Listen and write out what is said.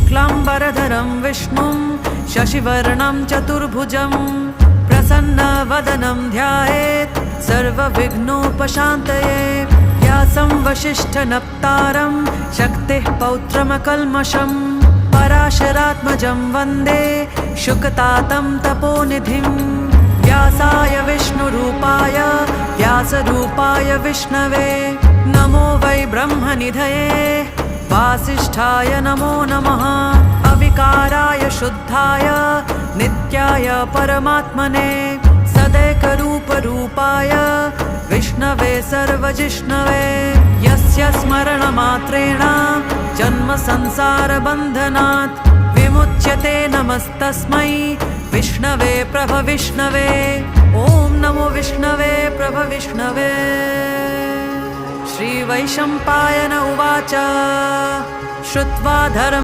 शुक्लाम्बरधरं विष्णुं शशिवर्णं चतुर्भुजं प्रसन्नवदनं ध्यायेत् सर्वविघ्नोपशान्तये। व्यासं वसिष्ठनप्तारं शक्तिः पौत्रमकल्मषं पराशरात्मजं वन्दे शुकतातं तपोनिधिं। व्यासाय विष्णुरूपाय व्यासरूपाय विष्णवे नमो वै ब्रह्मनिधये वासिष्ठाय नमो नमः। अविकाराय शुद्धाय नित्याय परमात्मने सदैकरूपरूपाय विष्णवे सर्वजिष्णवे। यस्य स्मरणमात्रेण जन्मसंसारबन्धनात् विमुच्यते नमस्तस्मै विष्णवे प्रभविष्णवे। ॐ नमो विष्णवे प्रभविष्णवे। श्रीवैशम्पायन उवाच श्रुत्वा धर्म